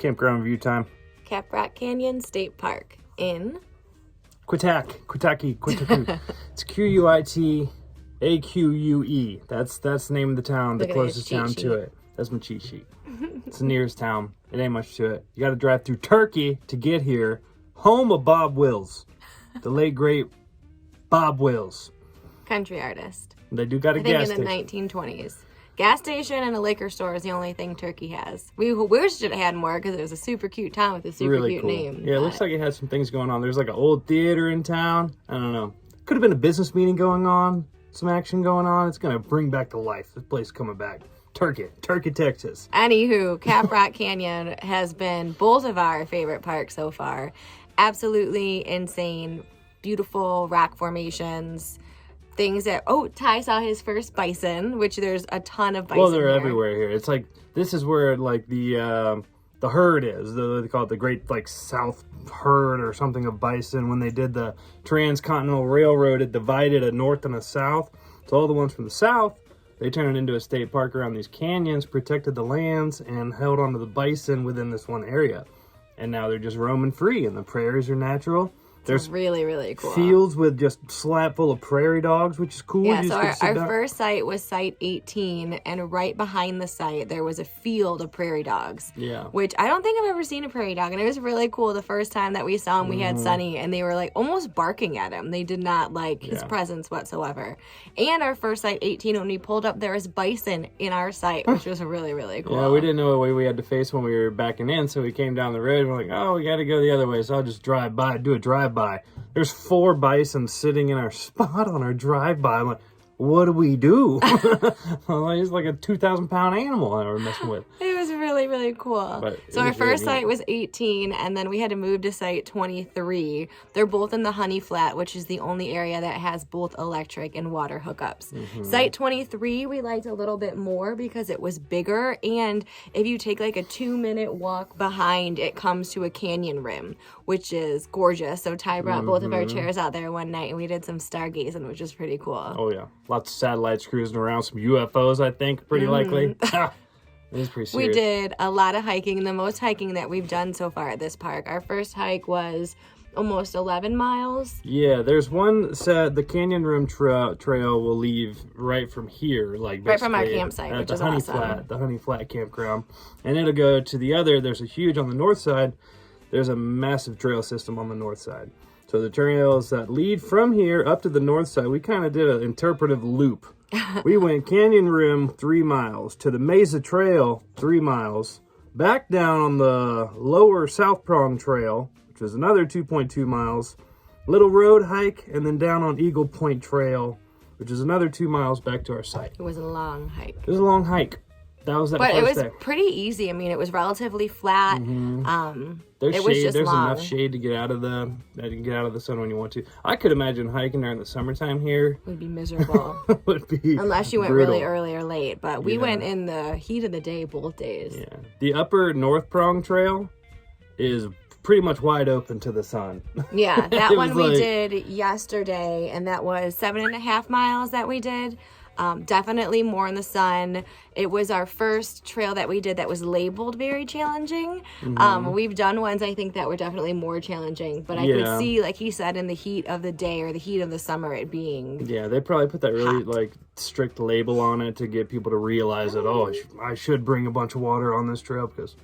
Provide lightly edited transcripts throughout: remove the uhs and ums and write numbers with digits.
Campground review time. Caprock Canyon State Park in Quitaqui. It's Quitaque. That's the name of the town, the closest town to it. That's my cheat sheet. It's the nearest town. It ain't much to it. You got to drive through Turkey to get here. Home of Bob Wills, the late great Bob Wills, country artist. They do got a gas station. In the 1920s. Gas station and a liquor store is the only thing Turkey has. We wish it had more because it was a super cute town with a super really cute cool name. Yeah, it looks like it has some things going on. There's like an old theater in town. I don't know. Could have been a business meeting going on. Some action going on. It's going to bring back to life. This place coming back. Turkey, Texas. Anywho, Caprock Canyon has been both of our favorite parks so far. Absolutely insane, beautiful rock formations. Things that, Ty saw his first bison, which there's a ton of bison. Well, they're everywhere here. It's like, this is where like the herd is. They call it the Great like South Herd or something of bison. When they did the Transcontinental Railroad, it divided a north and a south. So all the ones from the south, they turned it into a state park around these canyons, protected the lands, and held onto the bison within this one area. And now they're just roaming free, and the prairies are natural. There's really, really cool fields with just slap full of prairie dogs, which is cool. Yeah, so our first site was site 18, and right behind the site, there was a field of prairie dogs. Yeah. Which I don't think I've ever seen a prairie dog, and it was really cool. The first time that we saw him, we had Sunny, and they were like almost barking at him. They did not like his presence whatsoever. And our first site 18, when we pulled up, there was bison in our site, which was really, really cool. Yeah, we didn't know what way we had to face when we were backing in, so we came down the road, and we're like, we got to go the other way, so I'll just do a drive-by. There's 4 bison sitting in our spot on our drive-by. I'm like, what do we do? He's like a 2,000-pound animal that we're messing with. It was really, really cool. So our first site was 18, and then we had to move to site 23. They're both in the Honey Flat, which is the only area that has both electric and water hookups. Site 23 we liked a little bit more because it was bigger, and if you take like a 2-minute walk behind, it comes to a canyon rim, which is gorgeous. So Ty brought both of our chairs out there one night, and we did some stargazing, which was pretty cool. Oh, yeah. Lots of satellites cruising around, some UFOs, I think, pretty likely. It is pretty serious. We did a lot of hiking, the most hiking that we've done so far at this park. Our first hike was almost 11 miles. Yeah, there's one set, the Canyon Rim trail will leave right from here, like right from our campsite, which is awesome. The Honey Flat campground. And it'll go to the other, there's a huge, on the north side, there's a massive trail system on the north side. So the trails that lead from here up to the north side, we kind of did an interpretive loop. We went Canyon Rim 3 miles, to the Mesa Trail 3 miles, back down on the lower South Prong Trail, which was another 2.2 miles, little road hike, and then down on Eagle Point Trail, which is another 2 miles back to our site. It was a long hike. It was a long hike. That was that but first it was day. Pretty easy. I mean, it was relatively flat. There's it was shade. just There's long. enough shade to get out of the sun when you want to. I could imagine hiking during the summertime here. It would be miserable. Would be unless you went brutal. really early or late. But we went in the heat of the day both days. Yeah. The upper North Prong Trail is pretty much wide open to the sun. Yeah, that one we did yesterday, and that was 7.5 miles that we did. Definitely more in the sun. It was our first trail that we did that was labeled very challenging. We've done ones, I think, that were definitely more challenging, but I could see, like he said, in the heat of the day or the heat of the summer, it being they probably put that really hot. Strict label on it to get people to realize that, I should bring a bunch of water on this trail because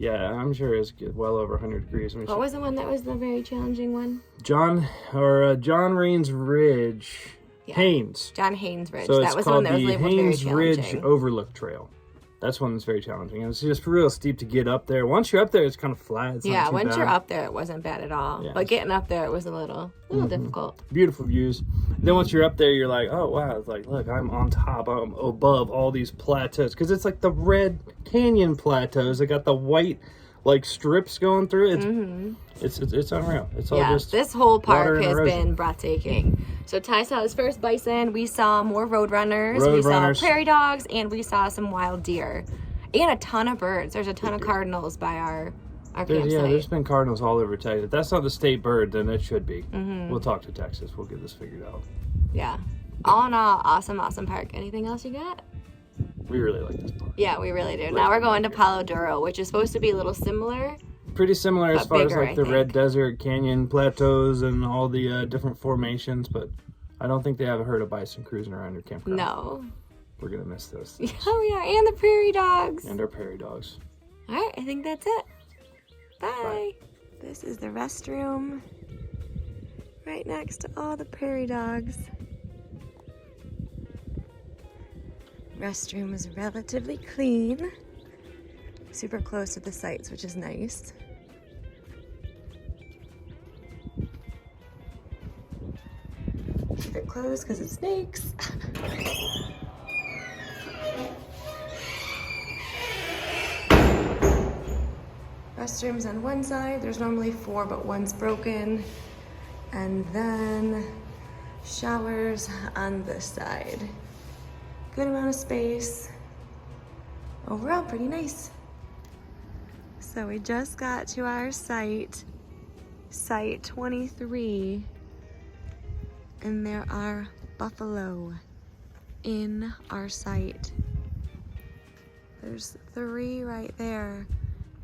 I'm sure it's well over 100 degrees. What was the one that was the very challenging one? John Raines Ridge. Haynes. John Haynes Ridge. So that was the one that was labeled Haynes very challenging. Ridge Overlook Trail. That's one that's very challenging. It's just real steep to get up there. Once you're up there, it's kind of flat. It's not too once bad. you're up there, it wasn't bad at all. Yeah, but getting up there, it was a little difficult. Beautiful views. Then once you're up there, you're like, oh, wow. It's like, look, I'm on top. I'm above all these plateaus. Because it's like the Red Canyon plateaus. They got the white, strips going through it. It's unreal. It's all just this whole park has been breathtaking. So Ty saw his first bison. We saw more roadrunners. We saw prairie dogs, and we saw some wild deer, and a ton of birds. There's a ton of cardinals by our campsite. Yeah, there's been cardinals all over Texas. If that's not the state bird, then it should be. We'll talk to Texas. We'll get this figured out. Yeah. All in all, awesome park. Anything else you got? We really like this park. Yeah, we really do. Now we're going to Palo Duro, which is supposed to be a little similar. Pretty similar as far bigger, as like the Red Desert Canyon plateaus and all the different formations, but I don't think they have a herd of bison cruising around your campground. No. We're going to miss those things. Oh, yeah, and the prairie dogs. And our prairie dogs. All right, I think that's it. Bye. Bye. This is the restroom right next to all the prairie dogs. Restroom is relatively clean. Super close to the sites, which is nice. Keep it closed because it's snakes. Restrooms on one side. There's normally 4, but one's broken. And then showers on this side. Good amount of space. Overall, pretty nice. So we just got to our site, site 23, and there are buffalo in our site. There's 3 right there,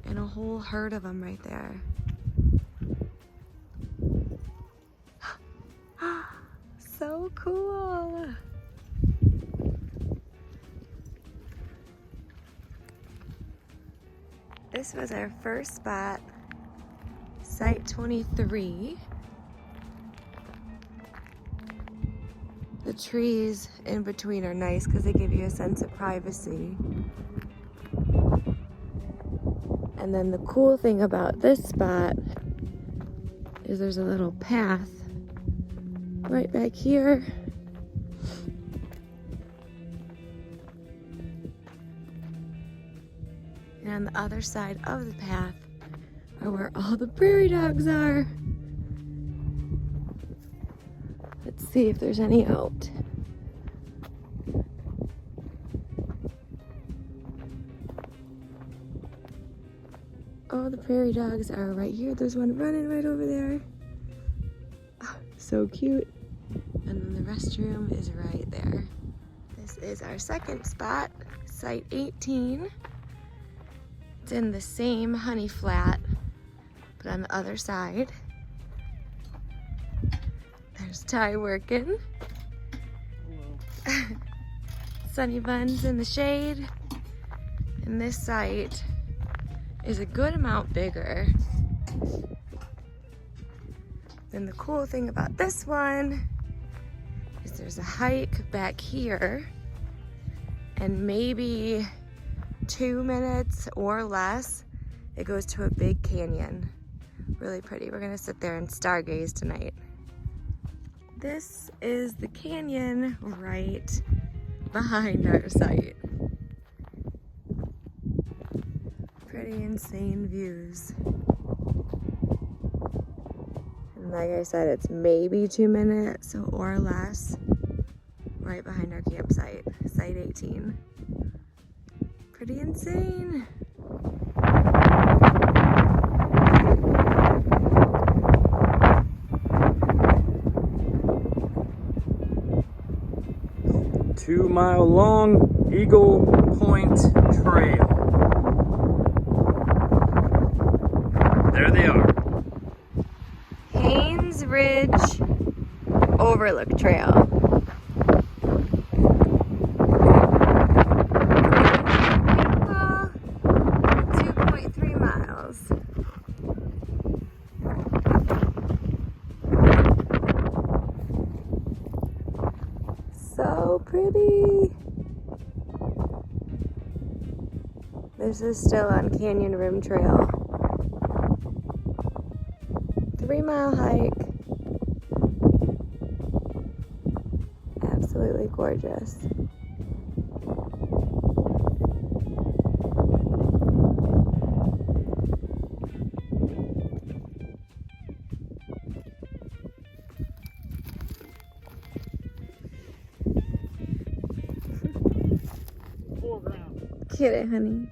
and a whole herd of them right there. So cool. This was our first spot, site 23. The trees in between are nice because they give you a sense of privacy. And then the cool thing about this spot is there's a little path right back here. And on the other side of the path are where all the prairie dogs are. Let's see if there's any out. All the prairie dogs are right here. There's one running right over there. Oh, so cute. And then the restroom is right there. This is our second spot, site 18. It's in the same honey flat, but on the other side. There's Ty working. Sunny Buns in the shade. And this site is a good amount bigger. And the cool thing about this one is there's a hike back here, and maybe 2 minutes or less, it goes to a big canyon. Really pretty. We're gonna sit there and stargaze tonight. This is the canyon right behind our site. Pretty insane views. And like I said, it's maybe 2 minutes or less right behind our campsite, site 18. Pretty insane. Two-mile-long Eagle Point Trail. There they are. Haynes Ridge Overlook Trail. 2.3 miles. So pretty. This is still on Canyon Rim Trail. 3-mile hike. Absolutely gorgeous. Get it, honey.